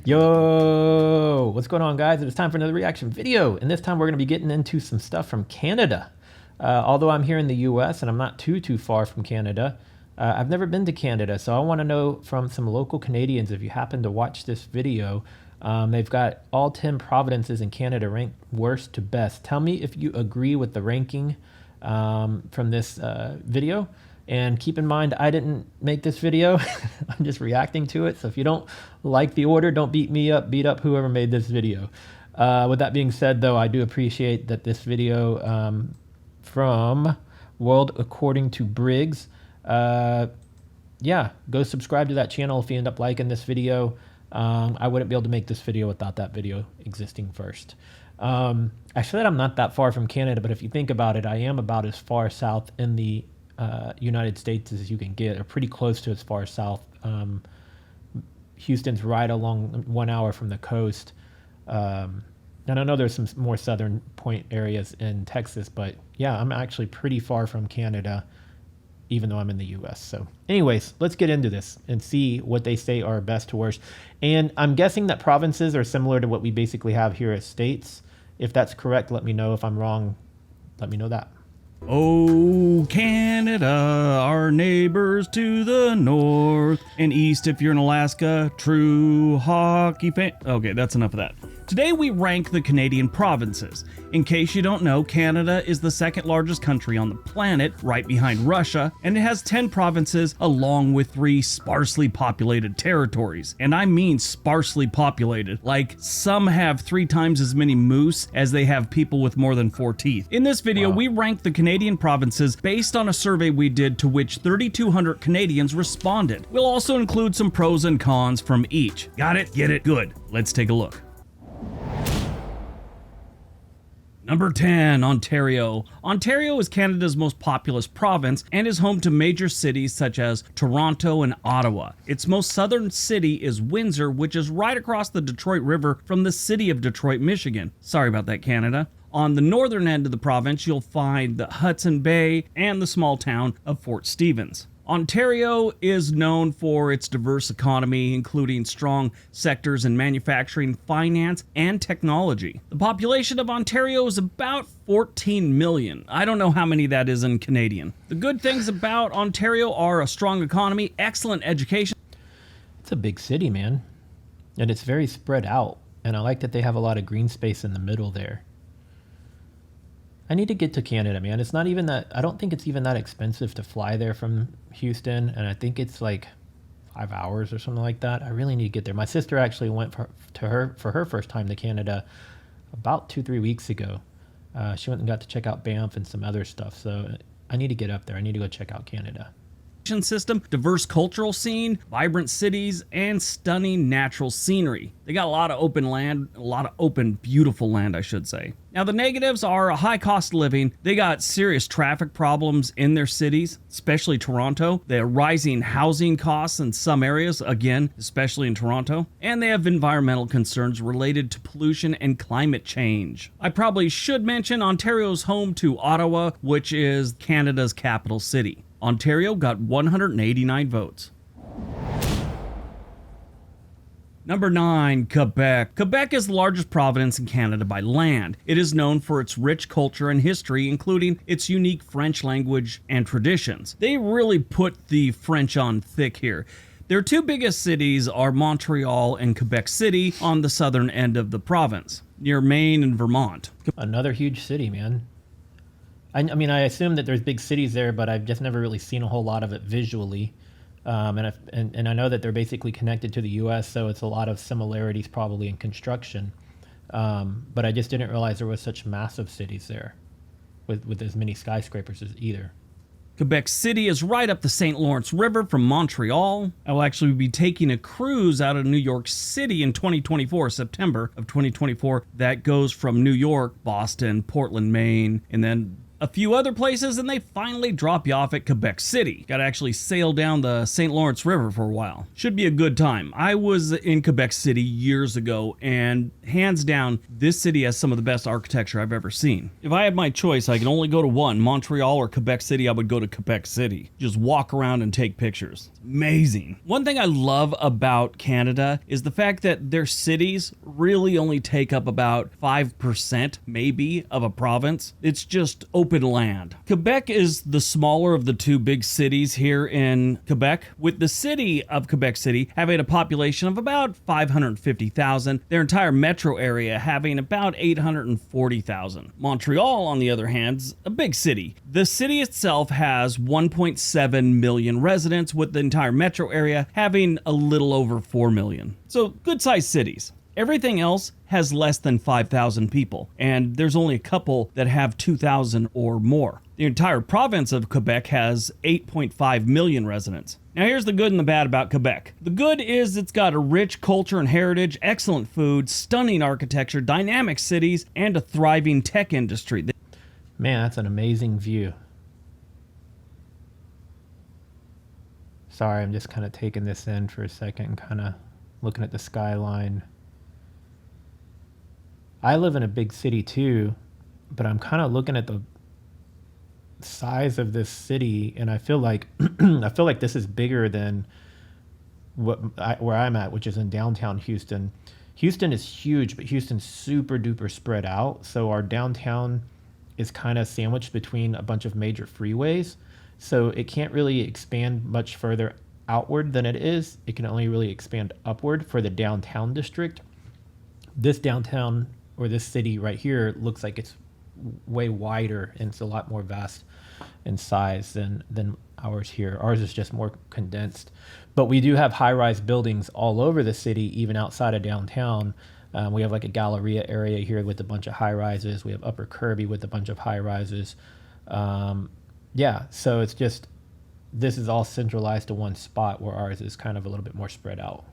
Yo, what's going on, guys? It's time for another reaction video, and this time we're going to be getting into some stuff from Canada. Although I'm here in the US and I'm not too far from Canada, I've never been to Canada, so I want to know from some local Canadians, if you happen to watch this video. They've got all 10 provinces in Canada ranked worst to best. Tell me if you agree with the ranking from this video. And keep in mind, I didn't make this video. I'm just reacting to it. So if you don't like the order, don't beat me up, beat up whoever made this video. With that being said, though, I do appreciate that this video from World According to Briggs. Yeah, go subscribe to that channel if you end up liking this video. I wouldn't be able to make this video without that video existing first. I said I'm not that far from Canada, but if you think about it, I am about as far south in the United States as you can get, or pretty close to as far south. Houston's right along 1 hour from the coast. And I know there's some more southern point areas in Texas, but yeah, I'm actually pretty far from Canada, even though I'm in the US. So anyways, let's get into this and see what they say are best to worst. And I'm guessing that provinces are similar to what we basically have here as states. If that's correct, let me know. If I'm wrong, let me know that. Oh, Canada, our neighbors to the north and east if you're in Alaska, true hockey fan. Okay, that's enough of that. Today we rank the Canadian provinces. In case you don't know, Canada is the second largest country on the planet, right behind Russia, and it has 10 provinces along with 3 sparsely populated territories. And I mean sparsely populated, like some have 3 times as many moose as they have people with more than 4 teeth. In this video, we rank the Canadian provinces based on a survey we did to which 3,200 Canadians responded. We'll also include some pros and cons from each. Got it? Get it? Good. Let's take a look. Number 10, Ontario. Ontario is Canada's most populous province and is home to major cities such as Toronto and Ottawa. Its most southern city is Windsor, which is right across the Detroit River from the city of Detroit, Michigan. Sorry about that, Canada. On the northern end of the province, you'll find the Hudson Bay and the small town of Fort Stevens. Ontario is known for its diverse economy, including strong sectors in manufacturing, finance, and technology. The population of Ontario is about 14 million. I don't know how many that is in Canadian. The good things about Ontario are a strong economy, excellent education. It's a big city, man. And it's very spread out. And I like that they have a lot of green space in the middle there. I need to get to Canada, man. It's not even that, I don't think it's even that expensive to fly there from Houston. And I think it's like 5 hours or something like that. I really need to get there. My sister actually went for her first time to Canada about 2-3 weeks ago. She went and got to check out Banff and some other stuff. So I need to get up there. I need to go check out Canada. System, diverse cultural scene, vibrant cities, and stunning natural scenery. They got a lot of open land, a lot of open, beautiful land, I should say. Now, the negatives are a high cost of living. They got serious traffic problems in their cities, especially Toronto. They have rising housing costs in some areas, again, especially in Toronto. And they have environmental concerns related to pollution and climate change. I probably should mention Ontario's home to Ottawa, which is Canada's capital city. Ontario got 189 votes. Number 9, Quebec. Quebec is the largest province in Canada by land. It is known for its rich culture and history, including its unique French language and traditions. They really put the French on thick here. Their 2 biggest cities are Montreal and Quebec City on the southern end of the province, near Maine and Vermont. Another huge city, man. I mean, I assume that there's big cities there, but I've just never really seen a whole lot of it visually. And I know that they're basically connected to the U.S., so it's a lot of similarities probably in construction. But I just didn't realize there was such massive cities there with as many skyscrapers as either. Quebec City is right up the St. Lawrence River from Montreal. I will actually be taking a cruise out of New York City in 2024, September of 2024, that goes from New York, Boston, Portland, Maine, and then a few other places, and they finally drop you off at Quebec City. Got to actually sail down the St. Lawrence River for a while. Should be a good time. I was in Quebec City years ago, and hands down, this city has some of the best architecture I've ever seen. If I had my choice, I can only go to one, Montreal or Quebec City. I would go to Quebec City. Just walk around and take pictures. It's amazing. One thing I love about Canada is the fact that their cities really only take up about 5% maybe of a province. It's just open land. Quebec is the smaller of the two big cities here in Quebec, with the city of Quebec City having a population of about 550,000, their entire metro area having about 840,000. Montreal, on the other hand, is a big city. The city itself has 1.7 million residents, with the entire metro area having a little over 4 million. So good-sized cities. Everything else has less than 5,000 people, and there's only a couple that have 2,000 or more. The entire province of Quebec has 8.5 million residents. Now here's the good and the bad about Quebec. The good is it's got a rich culture and heritage, excellent food, stunning architecture, dynamic cities, and a thriving tech industry. Man, that's an amazing view. Sorry, I'm just kind of taking this in for a second and kind of looking at the skyline. I live in a big city too, but I'm kind of looking at the size of this city, and I feel like this is bigger than where I'm at, which is in downtown Houston. Houston is huge, but Houston's super duper spread out. So our downtown is kind of sandwiched between a bunch of major freeways. So it can't really expand much further outward than it is. It can only really expand upward for the downtown district. This downtown, or this city right here, looks like it's way wider, and it's a lot more vast in size than ours here. Ours is just more condensed. But we do have high-rise buildings all over the city, even outside of downtown. We have like a Galleria area here with a bunch of high-rises. We have Upper Kirby with a bunch of high-rises. Yeah, so it's just, this is all centralized to one spot, where ours is kind of a little bit more spread out.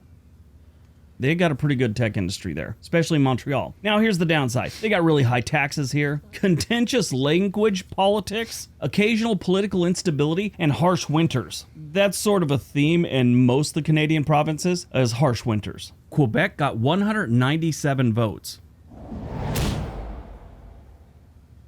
They got a pretty good tech industry there, especially Montreal. Now here's the downside. They got really high taxes here, contentious language politics, occasional political instability, and harsh winters. That's sort of a theme in most of the Canadian provinces, as harsh winters. Quebec got 197 votes.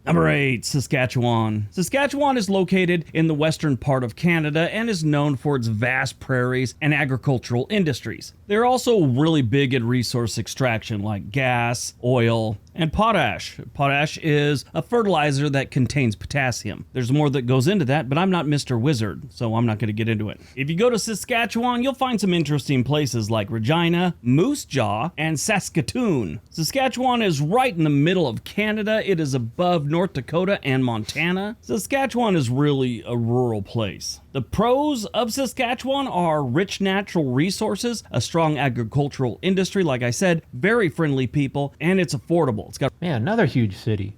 Number 8, Saskatchewan. Saskatchewan is located in the western part of Canada and is known for its vast prairies and agricultural industries. They're also really big in resource extraction like gas, oil, and potash. Potash is a fertilizer that contains potassium. There's more that goes into that, but I'm not Mr. Wizard, so I'm not going to get into it. If you go to Saskatchewan, you'll find some interesting places like Regina, Moose Jaw, and Saskatoon. Saskatchewan is right in the middle of Canada. It is above North Dakota and Montana. Saskatchewan is really a rural place. The pros of Saskatchewan are rich natural resources, a strong agricultural industry, like I said, very friendly people, and it's affordable. It's got, man, another huge city.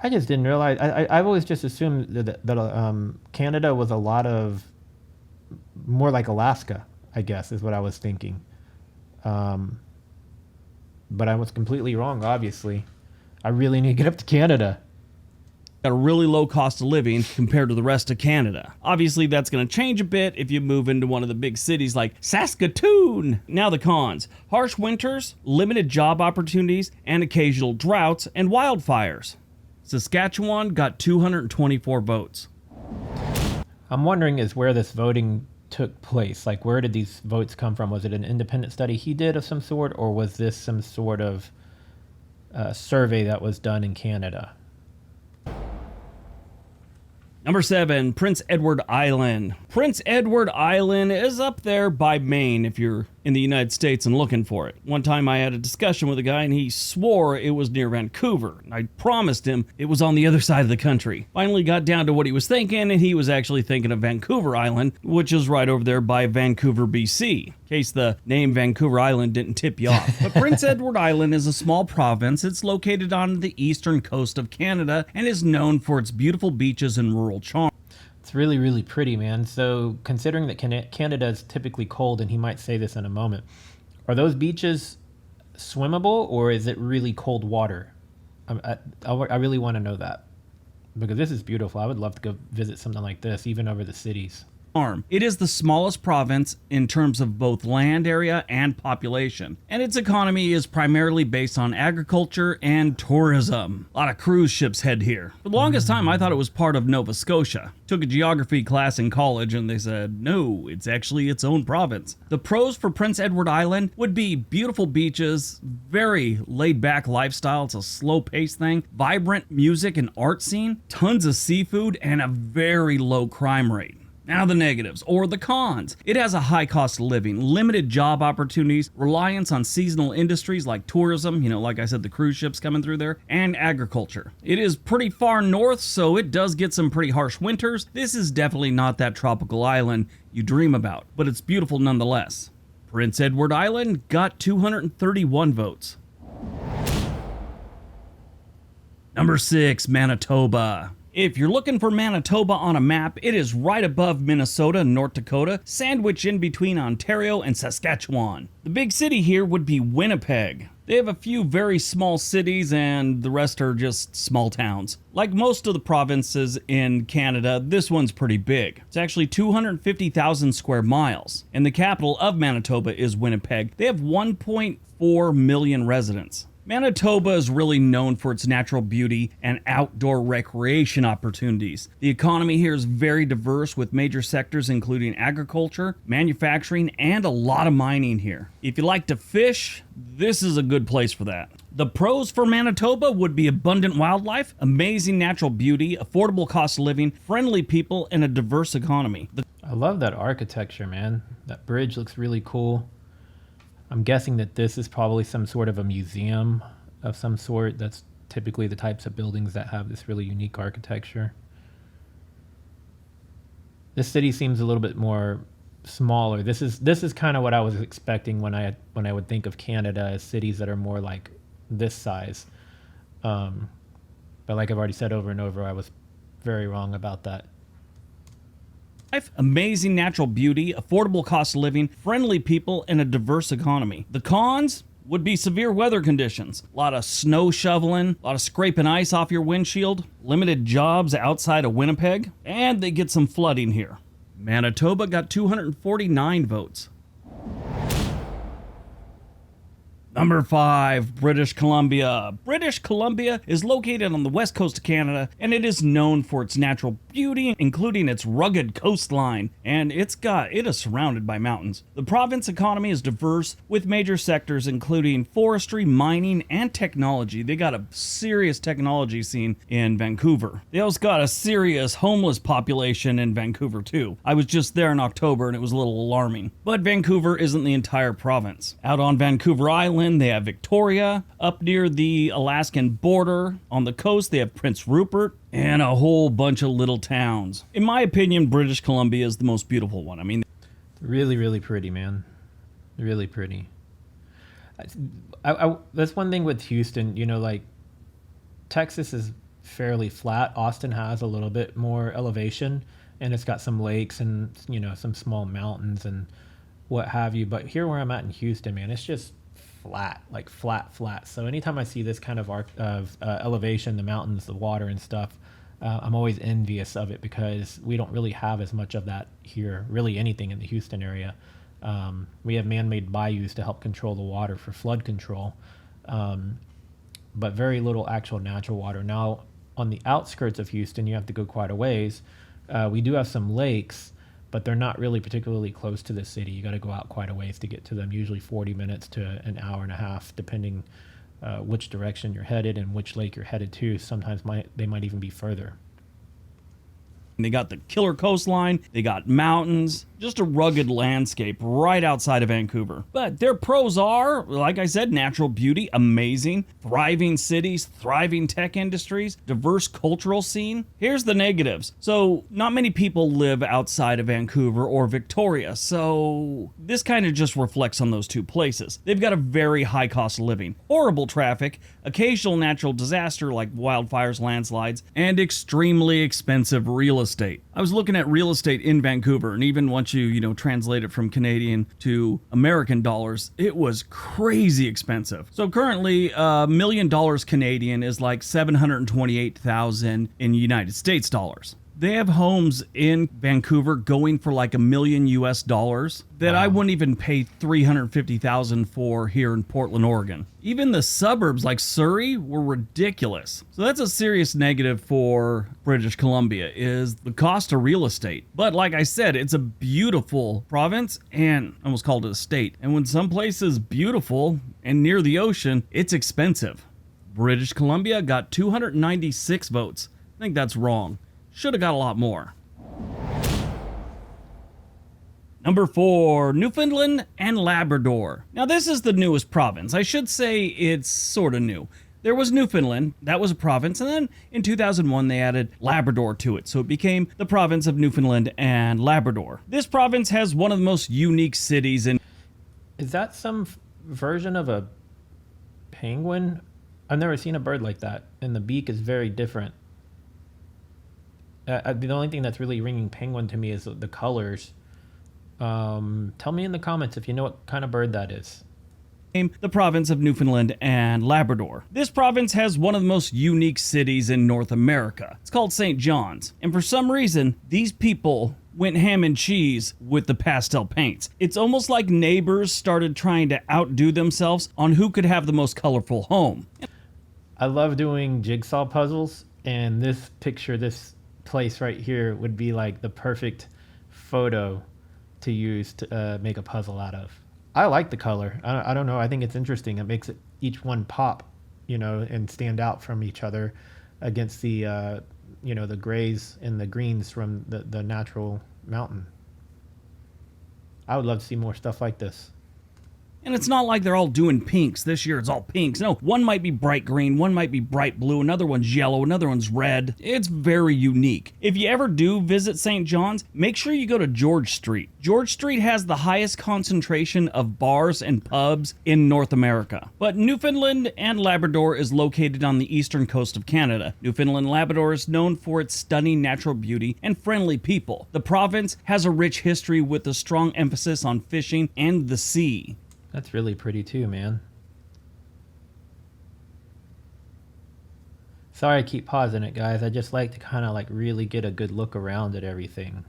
I just didn't realize. I've always just assumed that Canada was a lot of more like Alaska, I guess, is what I was thinking. But I was completely wrong, obviously. I really need to get up to Canada. got a really low cost of living compared to the rest of Canada. Obviously, that's going to change a bit if you move into one of the big cities like Saskatoon. Now the cons: harsh winters, limited job opportunities, and occasional droughts and wildfires. Saskatchewan got 224 votes. I'm wondering is where this voting took place. Like, where did these votes come from? Was it an independent study he did of some sort, or was this some sort of survey that was done in Canada? Number 7, Prince Edward Island. Prince Edward Island is up there by Maine if you're in the United States and looking for it. One time I had a discussion with a guy and he swore it was near Vancouver. I promised him it was on the other side of the country. Finally got down to what he was thinking, and he was actually thinking of Vancouver Island, which is right over there by Vancouver, BC. In case the name Vancouver Island didn't tip you off. But Prince Edward Island is a small province. It's located on the eastern coast of Canada and is known for its beautiful beaches and rural charm. It's really, really pretty, man. So considering that Canada is typically cold, and he might say this in a moment, are those beaches swimmable, or is it really cold water? I really want to know that. because this is beautiful. I would love to go visit something like this, even over the cities. It is the smallest province in terms of both land area and population, and its economy is primarily based on agriculture and tourism. A lot of cruise ships head here. For the longest time, I thought it was part of Nova Scotia. Took a geography class in college and they said, no, it's actually its own province. The pros for Prince Edward Island would be beautiful beaches, very laid-back lifestyle, it's a slow-paced thing, vibrant music and art scene, tons of seafood, and a very low crime rate. Now the negatives, or the cons. It has a high cost of living, limited job opportunities, reliance on seasonal industries like tourism, like I said, the cruise ships coming through there, and agriculture. It is pretty far north, so it does get some pretty harsh winters. This is definitely not that tropical island you dream about, but it's beautiful nonetheless. Prince Edward Island got 231 votes. Number 6, Manitoba. If you're looking for Manitoba on a map, it is right above Minnesota and North Dakota, sandwiched in between Ontario and Saskatchewan. The big city here would be Winnipeg. They have a few very small cities and the rest are just small towns. Like most of the provinces in Canada, this one's pretty big. It's actually 250,000 square miles. And the capital of Manitoba is Winnipeg. They have 1.4 million residents. Manitoba is really known for its natural beauty and outdoor recreation opportunities. The economy here is very diverse with major sectors including agriculture, manufacturing, and a lot of mining here. If you like to fish, this is a good place for that. The pros for Manitoba would be abundant wildlife, amazing natural beauty, affordable cost of living, friendly people, and a diverse economy. I love that architecture, man. That bridge looks really cool. I'm guessing that this is probably some sort of a museum of some sort. That's typically the types of buildings that have this really unique architecture. This city seems a little bit more smaller. This is kind of what I was expecting when I would think of Canada as cities that are more like this size. But like I've already said over and over, I was very wrong about that. Amazing natural beauty, affordable cost of living, friendly people, and a diverse economy. The cons would be severe weather conditions. A lot of snow shoveling, a lot of scraping ice off your windshield, limited jobs outside of Winnipeg, and they get some flooding here. Manitoba got 249 votes. Number 5, British Columbia. British Columbia is located on the west coast of Canada, and it is known for its natural beauty, including its rugged coastline, and it is surrounded by mountains. The province economy is diverse, with major sectors including forestry, mining, and technology. They got a serious technology scene in Vancouver. They also got a serious homeless population in Vancouver too. I was just there in October, and it was a little alarming. But Vancouver isn't the entire province. Out on Vancouver Island, they have Victoria. Up near the Alaskan border on the coast, they have Prince Rupert, and a whole bunch of little towns. In my opinion, British Columbia is the most beautiful one. I mean, really, really pretty, man. Really pretty. That's one thing with Houston, like Texas is fairly flat. Austin has a little bit more elevation, and it's got some lakes and, some small mountains and what have you. But here where I'm at in Houston, man, it's just flat, like flat. So anytime I see this kind of elevation, the mountains, the water and stuff, I'm always envious of it because we don't really have as much of that here, really anything in the Houston area. We have man-made bayous to help control the water for flood control, but very little actual natural water. Now, on the outskirts of Houston, you have to go quite a ways. We do have some lakes, but they're not really particularly close to the city. You got to go out quite a ways to get to them, usually 40 minutes to an hour and a half, depending which direction you're headed and which lake you're headed to. Sometimes they might even be further. They got the killer coastline, they got mountains, just a rugged landscape right outside of Vancouver. But their pros are, like I said, natural beauty, amazing, thriving cities, thriving tech industries, diverse cultural scene. Here's the negatives. So not many people live outside of Vancouver or Victoria, so this kind of just reflects on those two places. They've got a very high cost of living, horrible traffic, occasional natural disaster like wildfires, landslides, and extremely expensive real estate. I was looking at real estate in Vancouver, and even once you translate it from Canadian to American dollars, it was crazy expensive. So currently, $1 million Canadian is like 728,000 in United States dollars. They have homes in Vancouver going for like $1 million US that I wouldn't even pay $350,000 for here in Portland, Oregon. Even the suburbs like Surrey were ridiculous. So that's a serious negative for British Columbia is the cost of real estate. But like I said, it's a beautiful province and I almost called it a state. And when some place is beautiful and near the ocean, it's expensive. British Columbia got 296 votes. I think that's wrong. Should have got a lot more. Number 4, Newfoundland and Labrador. Now this is the newest province. I should say it's sort of new. There was Newfoundland, that was a province, and then in 2001 they added Labrador to it, so it became the province of Newfoundland and Labrador. This province has one of the most unique cities in... Is that some version of a penguin? I've never seen a bird like that, and the beak is very different. The only thing that's really ringing penguin to me is the colors. Tell me in the comments if you know what kind of bird that is. The province of Newfoundland and Labrador. This province has one of the most unique cities in North America. It's called St. John's. And for some reason, these people went ham and cheese with the pastel paints. It's almost like neighbors started trying to outdo themselves on who could have the most colorful home. I love doing jigsaw puzzles, and this picture, this place right here would be like the perfect photo to use to make a puzzle out of. I like the color. I don't know. I think it's interesting. It makes it each one pop, and stand out from each other against the, the grays and the greens from the natural mountain. I would love to see more stuff like this. And it's not like they're all doing pinks. This year it's all pinks. No, one might be bright green, one might be bright blue, another one's yellow, another one's red. It's very unique. If you ever do visit St. John's, make sure you go to George Street. George Street has the highest concentration of bars and pubs in North America. But Newfoundland and Labrador is located on the eastern coast of Canada. Newfoundland and Labrador is known for its stunning natural beauty and friendly people. The province has a rich history with a strong emphasis on fishing and the sea. That's really pretty too, man. Sorry I keep pausing it, guys. I just like to kind of really get a good look around at everything.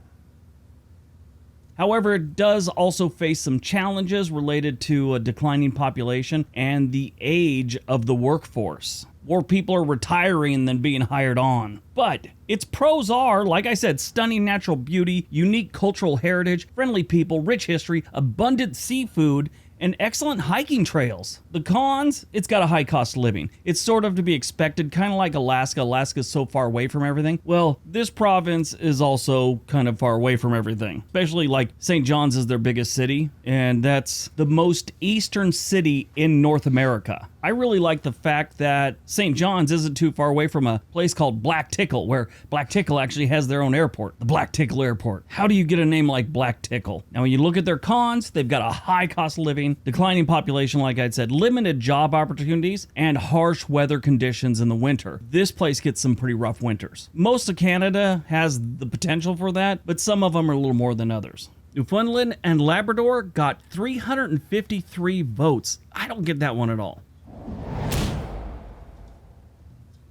However, it does also face some challenges related to a declining population and the age of the workforce. More people are retiring than being hired on. But its pros are, like I said, stunning natural beauty, unique cultural heritage, friendly people, rich history, abundant seafood, and excellent hiking trails. The cons, it's got a high cost of living. It's sort of to be expected, kind of like Alaska. Alaska's so far away from everything. Well, this province is also kind of far away from everything. Especially like St. John's is their biggest city, and that's the most eastern city in North America. I really like the fact that St. John's isn't too far away from a place called Black Tickle, where Black Tickle actually has their own airport, the Black Tickle Airport. How do you get a name like Black Tickle? Now, when you look at their cons, they've got a high cost of living, declining population, like I said, limited job opportunities, and harsh weather conditions in the winter. This place gets some pretty rough winters. Most of Canada has the potential for that, but some of them are a little more than others. Newfoundland and Labrador got 353 votes. I don't get that one at all.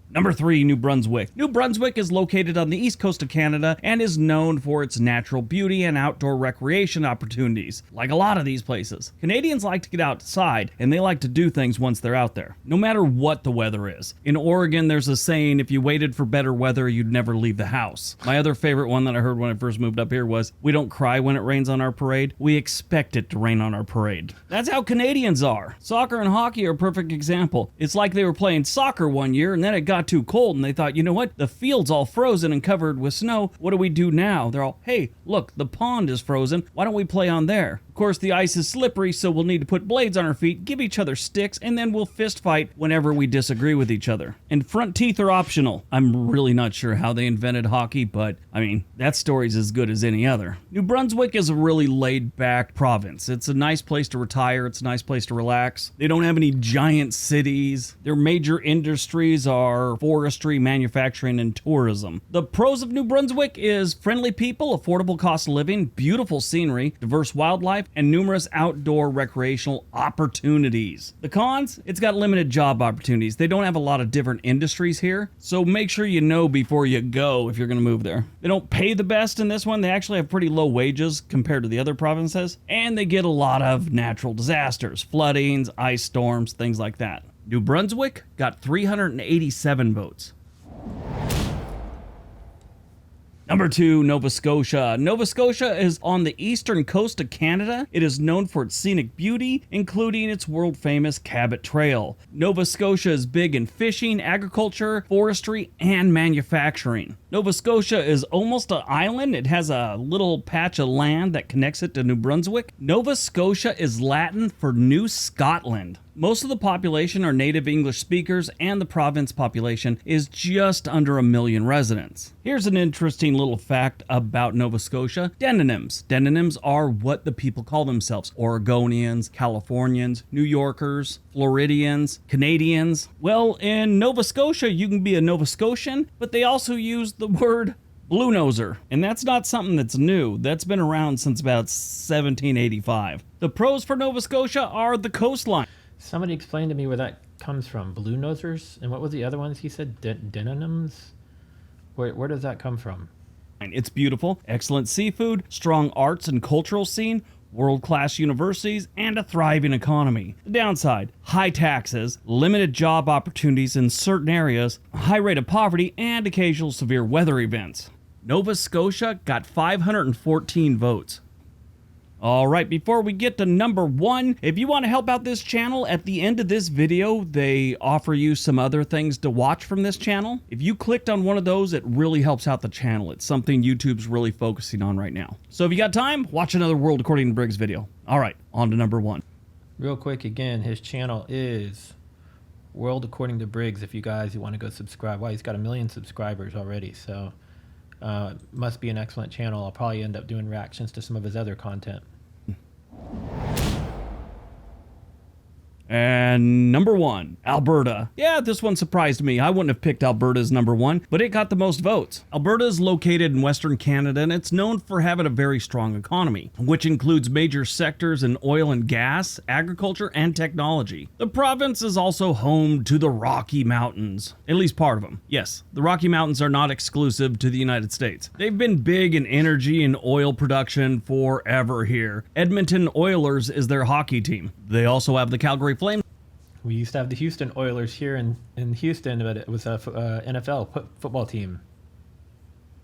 Number 3, New Brunswick. New Brunswick is located on the east coast of Canada and is known for its natural beauty and outdoor recreation opportunities. Like a lot of these places, Canadians like to get outside and they like to do things once they're out there, no matter what the weather is. In Oregon, there's a saying, if you waited for better weather, you'd never leave the house. My other favorite one that I heard when I first moved up here was, we don't cry when it rains on our parade, we expect it to rain on our parade. That's how Canadians are. Soccer and hockey are a perfect example. It's like they were playing soccer one year and then it got too cold and they thought, you know what, the field's all frozen and covered with snow, what do we do now? They're all, hey, look, the pond is frozen, why don't we play on there? Of course, the ice is slippery, so we'll need to put blades on our feet, give each other sticks, and then we'll fist fight whenever we disagree with each other. And front teeth are optional. I'm really not sure how they invented hockey, but I mean, that story's as good as any other. New Brunswick is a really laid-back province. It's a nice place to retire. It's a nice place to relax. They don't have any giant cities. Their major industries are forestry, manufacturing, and tourism. The pros of New Brunswick is friendly people, affordable cost of living, beautiful scenery, diverse wildlife, and numerous outdoor recreational opportunities. The cons? It's got limited job opportunities. They don't have a lot of different industries here, so make sure you know before you go if you're going to move there. They don't pay the best in this one. They actually have pretty low wages compared to the other provinces, and they get a lot of natural disasters, floodings, ice storms, things like that. New Brunswick got 387 votes. Number 2, Nova Scotia. Nova Scotia is on the eastern coast of Canada. It is known for its scenic beauty, including its world-famous Cabot Trail. Nova Scotia is big in fishing, agriculture, forestry, and manufacturing. Nova Scotia is almost an island. It has a little patch of land that connects it to New Brunswick. Nova Scotia is Latin for New Scotland. Most of the population are native English speakers, and the province population is just under 1 million residents. Here's an interesting little fact about Nova Scotia. Denonyms. Denonyms are what the people call themselves. Oregonians, Californians, New Yorkers, Floridians, Canadians. Well, in Nova Scotia, you can be a Nova Scotian, but they also use the word blue noser, and that's not something that's new. That's been around since about 1785. The pros for Nova Scotia are the coastline. Somebody explain to me where that comes from. Blue nosers? And what was the other ones he said? Denonyms? Where does that come from? It's beautiful, excellent seafood, strong arts and cultural scene, world-class universities, and a thriving economy. The downside, high taxes, limited job opportunities in certain areas, a high rate of poverty, and occasional severe weather events. Nova Scotia got 514 votes. Alright, before we get to number 1, if you want to help out this channel, at the end of this video, they offer you some other things to watch from this channel. If you clicked on one of those, it really helps out the channel. It's something YouTube's really focusing on right now. So if you got time, watch another World According to Briggs video. Alright, on to number 1. Real quick, again, his channel is World According to Briggs. If you guys want to go subscribe. Wow, he's got 1 million subscribers already, so must be an excellent channel. I'll probably end up doing reactions to some of his other content. And number 1, Alberta. Yeah, this one surprised me. I wouldn't have picked Alberta as number 1, but it got the most votes. Alberta is located in Western Canada, and it's known for having a very strong economy, which includes major sectors in oil and gas, agriculture, and technology. The province is also home to the Rocky Mountains, at least part of them. Yes, the Rocky Mountains are not exclusive to the United States. They've been big in energy and oil production forever here. Edmonton Oilers is their hockey team. They also have the Calgary Flames. We used to have the Houston Oilers here in Houston, but it was a NFL football team.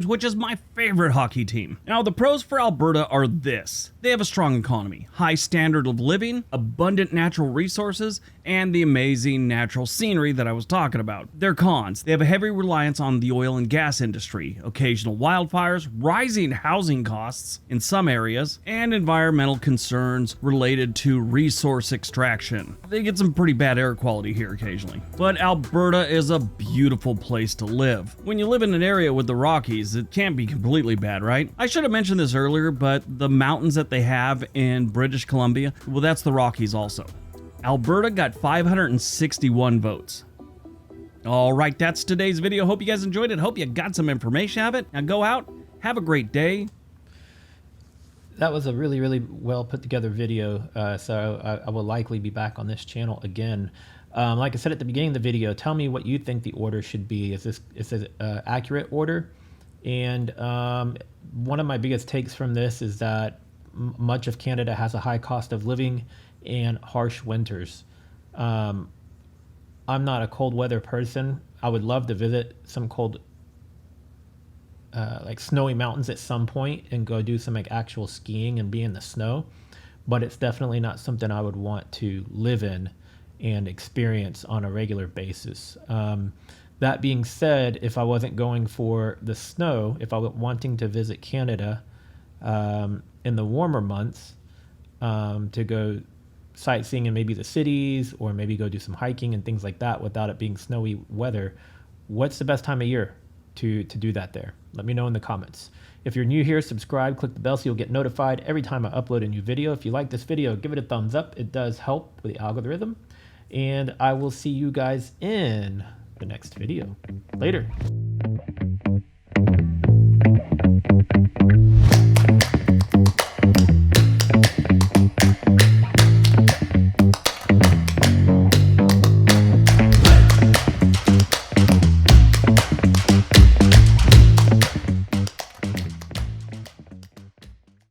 Which is my favorite hockey team. Now, the pros for Alberta are this. They have a strong economy, high standard of living, abundant natural resources, and the amazing natural scenery that I was talking about. Their cons, they have a heavy reliance on the oil and gas industry, occasional wildfires, rising housing costs in some areas, and environmental concerns related to resource extraction. They get some pretty bad air quality here occasionally. But Alberta is a beautiful place to live. When you live in an area with the Rockies, it can't be completely bad, right? I should have mentioned this earlier, but the mountains that they have in British Columbia, well, that's the Rockies also. Alberta got 561 votes. All right, that's today's video. Hope you guys enjoyed it. Hope you got some information out of it. Now go out, have a great day. That was a really, really well put together video. So I will likely be back on this channel again. Like I said at the beginning of the video, tell me what you think the order should be. Is this accurate order? And one of my biggest takes from this is that much of Canada has a high cost of living and harsh winters. I'm not a cold weather person. I would love to visit some cold, like snowy mountains at some point and go do some like actual skiing and be in the snow. But it's definitely not something I would want to live in and experience on a regular basis. That being said, if I wasn't going for the snow, if I was wanting to visit Canada in the warmer months, to go sightseeing in maybe the cities, or maybe go do some hiking and things like that without it being snowy weather, what's the best time of year to do that there? Let me know in the comments. If you're new here, subscribe, click the bell so you'll get notified every time I upload a new video. If you like this video, give it a thumbs up. It does help with the algorithm. And I will see you guys in the next video. Later.